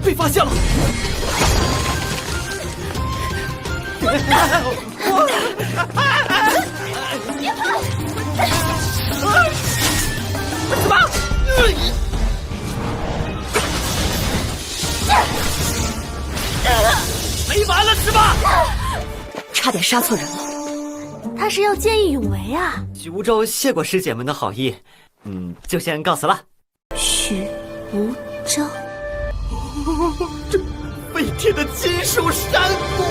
被发现了！什么？没完了是吧？差点杀错人了。他是要见义勇为啊！许无舟谢过师姐们的好意，就先告辞了。许无舟，这飞天的金属山谷！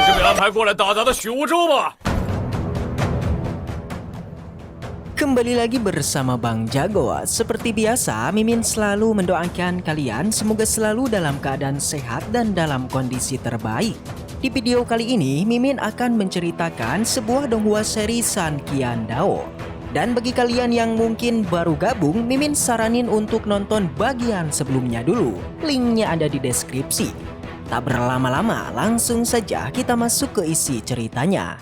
是被安排过来打杂的许无舟吧？ Kembali lagi bersama Bang Jago. Seperti biasa, Mimin selalu mendoakan kalian semoga selalu dalam keadaan sehat dan dalam kondisi terbaik. Di video kali ini, Mimin akan menceritakan sebuah donghua seri San Qian Dao. Dan bagi kalian yang mungkin baru gabung, Mimin saranin untuk nonton bagian sebelumnya dulu. Linknya ada di deskripsi. Tak berlama-lama, langsung saja kita masuk ke isi ceritanya.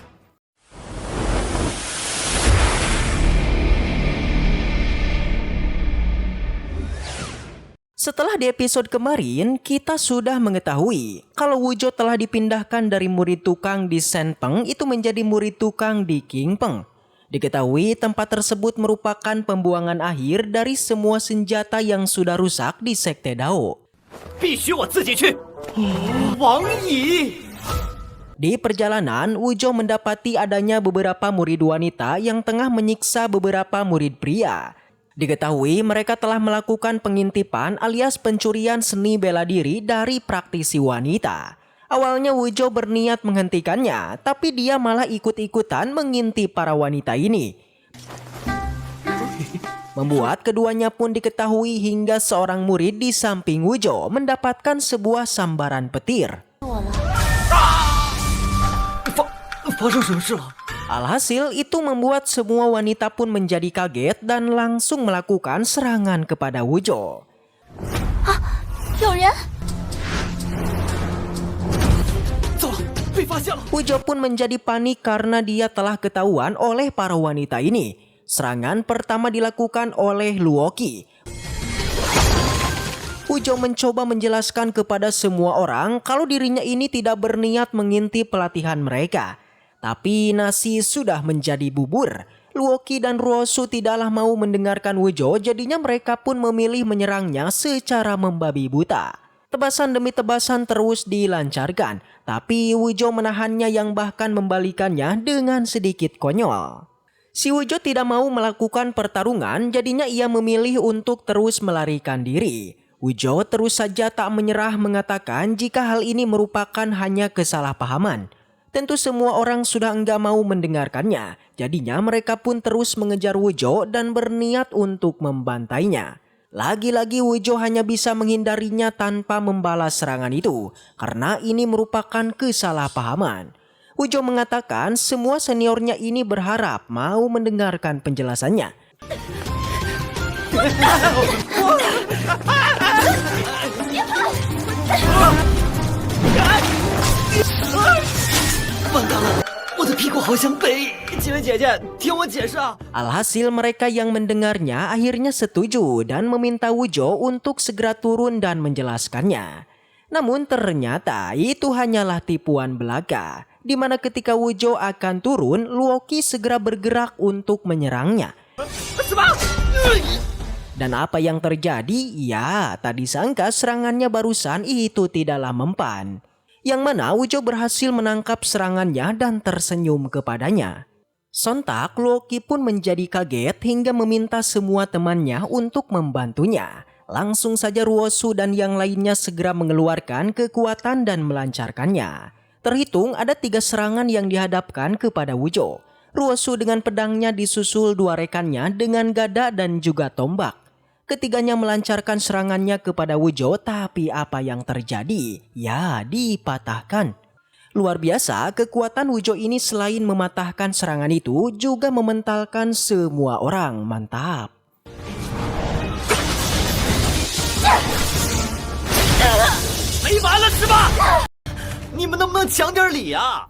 Setelah di episode kemarin, kita sudah mengetahui kalau Wuzhou telah dipindahkan dari murid tukang di Shenpeng itu menjadi murid tukang di Qingpeng. Diketahui tempat tersebut merupakan pembuangan akhir dari semua senjata yang sudah rusak di Sekte Dao. 必须我自己去！王乙。 Di perjalanan, Wuzhou mendapati adanya beberapa murid wanita yang tengah menyiksa beberapa murid pria. Diketahui mereka telah melakukan pengintipan alias pencurian seni bela diri dari praktisi wanita. Awalnya Wuzhou berniat menghentikannya, tapi dia malah ikut-ikutan mengintip para wanita ini. Membuat keduanya pun diketahui hingga seorang murid di samping Wuzhou mendapatkan sebuah sambaran petir. 发生什么事了？ Alhasil itu membuat semua wanita pun menjadi kaget dan langsung melakukan serangan kepada Wuzhou. 有人！ 糟了，被发现了！ Wuzhou pun menjadi panik karena dia telah ketahuan oleh para wanita ini. Serangan pertama dilakukan oleh Luoqi. Wuzhou mencoba menjelaskan kepada semua orang kalau dirinya ini tidak berniat mengintip pelatihan mereka. Tapi nasi sudah menjadi bubur. Luoqi dan Ruosu tidaklah mau mendengarkan Wuzhou, jadinya mereka pun memilih menyerangnya secara membabi buta. Tebasan demi tebasan terus dilancarkan, tapi Wuzhou menahannya yang bahkan membalikannya dengan sedikit konyol. Si Wuzhou tidak mau melakukan pertarungan, jadinya ia memilih untuk terus melarikan diri. Wuzhou terus saja tak menyerah mengatakan jika hal ini merupakan hanya kesalahpahaman. Tentu semua orang sudah enggak mau mendengarkannya, jadinya mereka pun terus mengejar Wuzhou dan berniat untuk membantainya. Lagi-lagi Wuzhou hanya bisa menghindarinya tanpa membalas serangan itu, karena ini merupakan kesalahpahaman. Wuzhou mengatakan semua seniornya ini berharap mau mendengarkan penjelasannya. Alhasil mereka yang mendengarnya akhirnya setuju dan meminta Wuzhou untuk segera turun dan menjelaskannya. Namun ternyata itu hanyalah tipuan belaka, di mana ketika Wuzhou akan turun, Luoqi segera bergerak untuk menyerangnya. Dan apa yang terjadi? Ya, tak disangka serangannya barusan itu tidaklah mempan. Yang mana Wuzhou berhasil menangkap serangannya dan tersenyum kepadanya. Sontak Luoqi pun menjadi kaget hingga meminta semua temannya untuk membantunya. Langsung saja Ruosu dan yang lainnya segera mengeluarkan kekuatan dan melancarkannya. Terhitung ada 3 serangan yang dihadapkan kepada Wuzhou. Ruosu dengan pedangnya disusul 2 rekannya dengan gada dan juga tombak. Ketiganya melancarkan serangannya kepada Wuzhou, tapi apa yang terjadi? Ya, dipatahkan. Luar biasa, kekuatan Wuzhou ini selain mematahkan serangan itu, juga mementalkan semua orang. Mantap.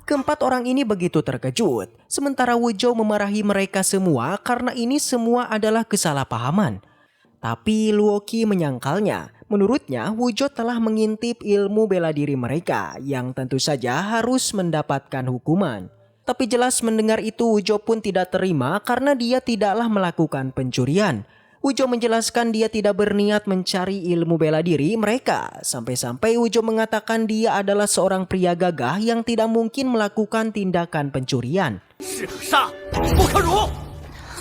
Keempat orang ini begitu terkejut. Sementara Wuzhou memarahi mereka semua karena ini semua adalah kesalahpahaman. Tapi Luoki menyangkalnya. Menurutnya Wujou telah mengintip ilmu bela diri mereka yang tentu saja harus mendapatkan hukuman. Tapi jelas mendengar itu Wujou pun tidak terima karena dia tidaklah melakukan pencurian. Wujou menjelaskan dia tidak berniat mencari ilmu bela diri mereka. Sampai-sampai Wujou mengatakan dia adalah seorang pria gagah yang tidak mungkin melakukan tindakan pencurian.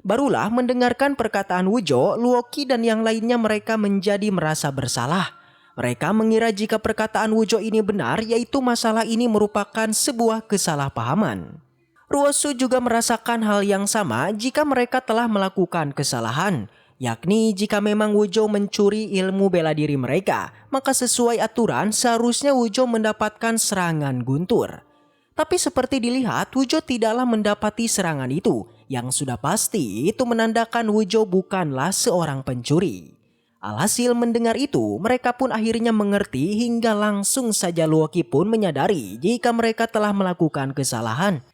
Barulah mendengarkan perkataan Wujou, Luoki dan yang lainnya mereka menjadi merasa bersalah. Mereka mengira jika perkataan Wujou ini benar, yaitu masalah ini merupakan sebuah kesalahpahaman. Ruosu juga merasakan hal yang sama jika mereka telah melakukan kesalahan. Yakni jika memang Wujou mencuri ilmu bela diri mereka, maka sesuai aturan seharusnya Wujou mendapatkan serangan guntur. Tapi seperti dilihat, Wujou tidaklah mendapati serangan itu. Yang sudah pasti itu menandakan Wujou bukanlah seorang pencuri. Alhasil mendengar itu, mereka pun akhirnya mengerti hingga langsung saja Luoki pun menyadari jika mereka telah melakukan kesalahan.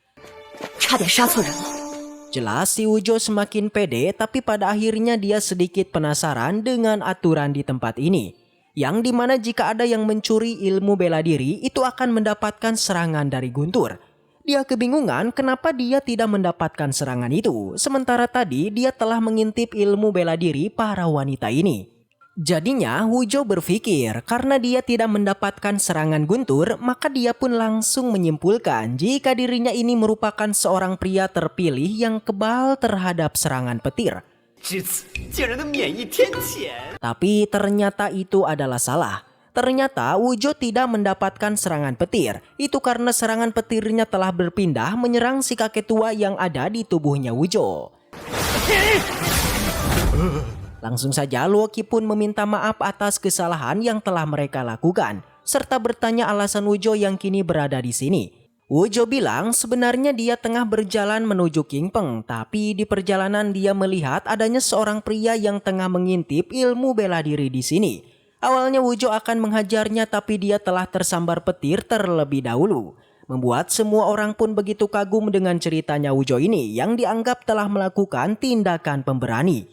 差点杀错人了。 Jelas si Wujou semakin pede, tapi pada akhirnya dia sedikit penasaran dengan aturan di tempat ini. Yang dimana jika ada yang mencuri ilmu bela diri, itu akan mendapatkan serangan dari guntur. Dia kebingungan kenapa dia tidak mendapatkan serangan itu, sementara tadi dia telah mengintip ilmu bela diri para wanita ini. Jadinya Wujou berpikir karena dia tidak mendapatkan serangan guntur, maka dia pun langsung menyimpulkan jika dirinya ini merupakan seorang pria terpilih yang kebal terhadap serangan petir. Tapi ternyata itu adalah salah. Ternyata Wujou tidak mendapatkan serangan petir. Itu karena serangan petirnya telah berpindah menyerang si kakek tua yang ada di tubuhnya Wujou. Langsung saja Luoki pun meminta maaf atas kesalahan yang telah mereka lakukan, serta bertanya alasan Wujou yang kini berada di sini. Wujou bilang sebenarnya dia tengah berjalan menuju Qingpeng, tapi di perjalanan dia melihat adanya seorang pria yang tengah mengintip ilmu bela diri di sini. Awalnya Wujou akan menghajarnya, tapi dia telah tersambar petir terlebih dahulu. Membuat semua orang pun begitu kagum dengan ceritanya Wujou ini yang dianggap telah melakukan tindakan pemberani.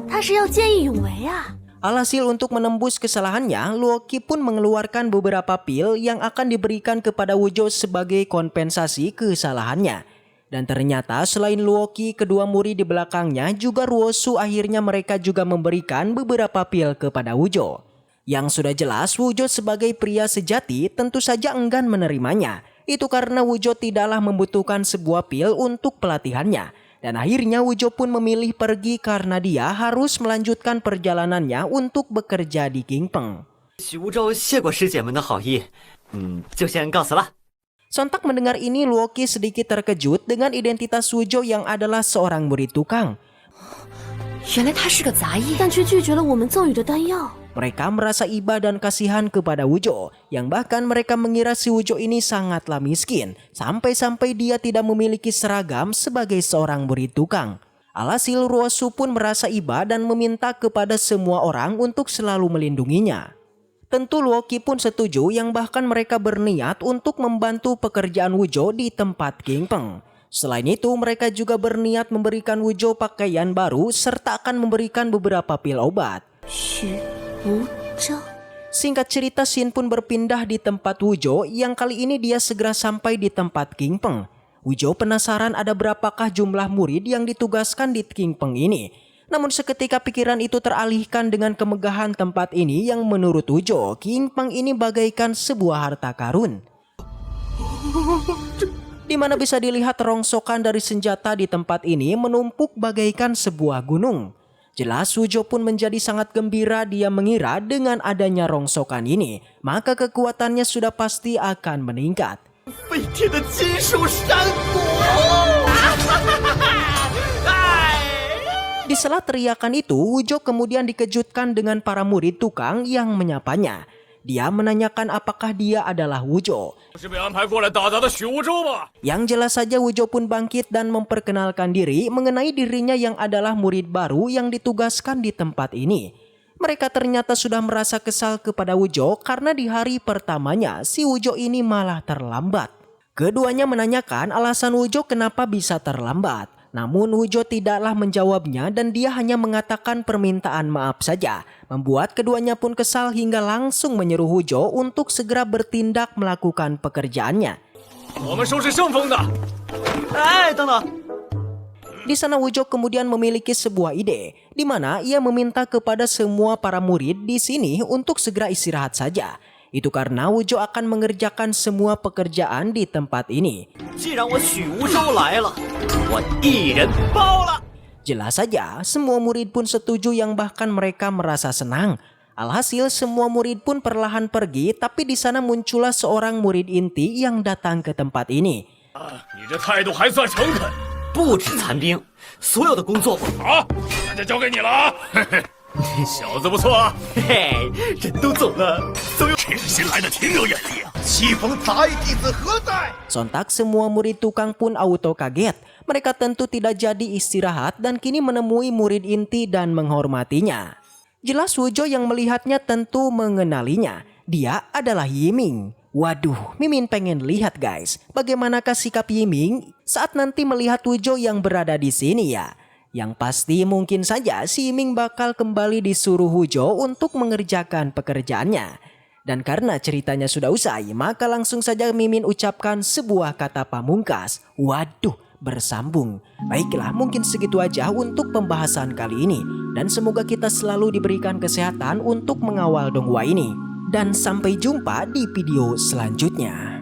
他是要见义勇为啊！ Alhasil untuk menembus kesalahannya, Luoki pun mengeluarkan beberapa pil yang akan diberikan kepada Wujou sebagai kompensasi kesalahannya. Dan ternyata selain Luoki, kedua murid di belakangnya juga Ruosu, akhirnya mereka juga memberikan beberapa pil kepada Wujou. Yang sudah jelas Wujou sebagai pria sejati tentu saja enggan menerimanya. Itu karena Wujou tidaklah membutuhkan sebuah pil untuk pelatihannya. Dan akhirnya Wujou pun memilih pergi karena dia harus melanjutkan perjalanannya untuk bekerja di Qingpeng. Sontak mendengar ini Luoki sedikit terkejut dengan identitas Wujou yang adalah seorang murid tukang. 原来他是个杂役， 但却拒绝了我们赠予的丹药。 Mereka merasa iba dan kasihan kepada Wujou, yang bahkan mereka mengira si Wujou ini sangatlah miskin, sampai-sampai dia tidak memiliki seragam sebagai seorang murid tukang. Alhasil Ruosu pun merasa iba dan meminta kepada semua orang untuk selalu melindunginya. Tentu Luoki pun setuju, yang bahkan mereka berniat untuk membantu pekerjaan Wujou di tempat Qingpeng. Selain itu mereka juga berniat memberikan Wujou pakaian baru serta akan memberikan beberapa pil obat. Singkat cerita, Xin pun berpindah di tempat Wujou yang kali ini dia segera sampai di tempat Qingpeng. Wujou penasaran ada berapakah jumlah murid yang ditugaskan di Qingpeng ini. Namun seketika pikiran itu teralihkan dengan kemegahan tempat ini yang menurut Wujou, Qingpeng ini bagaikan sebuah harta karun. Di mana bisa dilihat rongsokan dari senjata di tempat ini menumpuk bagaikan sebuah gunung. Jelas Wujou pun menjadi sangat gembira, dia mengira dengan adanya rongsokan ini, maka kekuatannya sudah pasti akan meningkat. Di sela teriakan itu, Wujou kemudian dikejutkan dengan para murid tukang yang menyapanya. Dia menanyakan apakah dia adalah Wujou. Yang jelas saja Wujou pun bangkit dan memperkenalkan diri mengenai dirinya yang adalah murid baru yang ditugaskan di tempat ini. Mereka ternyata sudah merasa kesal kepada Wujou karena di hari pertamanya si Wujou ini malah terlambat. Keduanya menanyakan alasan Wujou kenapa bisa terlambat. Namun Wujo tidaklah menjawabnya dan dia hanya mengatakan permintaan maaf saja. Membuat keduanya pun kesal hingga langsung menyuruh Wujo untuk segera bertindak melakukan pekerjaannya. 我们收拾圣风的。 哎，等等， Di sana Wujo kemudian memiliki sebuah ide, di mana ia meminta kepada semua para murid di sini untuk segera istirahat saja. Itu karena Wujo akan mengerjakan semua pekerjaan di tempat ini. 既然我许无收来了，我一人包了。 Jelas saja, semua murid pun setuju yang bahkan mereka merasa senang. Alhasil semua murid pun perlahan pergi, tapi di sana muncullah seorang murid inti yang datang ke tempat ini. 你这态度还算诚恳。 不止残兵，所有的工作好，那就交给你了啊！小子不错啊， 嘿嘿，人都走了，总有 真是新来的挺有眼力啊！ 棋逢杂役弟子何在？ Sontak semua murid tukang pun auto kaget. Mereka tentu tidak jadi istirahat dan kini menemui murid inti dan menghormatinya. Jelas Wujo yang melihatnya tentu mengenalinya. Dia adalah Yiming. Waduh, Mimin pengen lihat guys, bagaimanakah sikap Yiming saat nanti melihat Wujo yang berada di sini ya. Yang pasti mungkin saja si Yiming bakal kembali disuruh Wujo untuk mengerjakan pekerjaannya. Dan karena ceritanya sudah usai, maka langsung saja Mimin ucapkan sebuah kata pamungkas. Waduh, bersambung. Baiklah, mungkin segitu aja untuk pembahasan kali ini. Dan semoga kita selalu diberikan kesehatan untuk mengawal donghua ini. Dan sampai jumpa di video selanjutnya.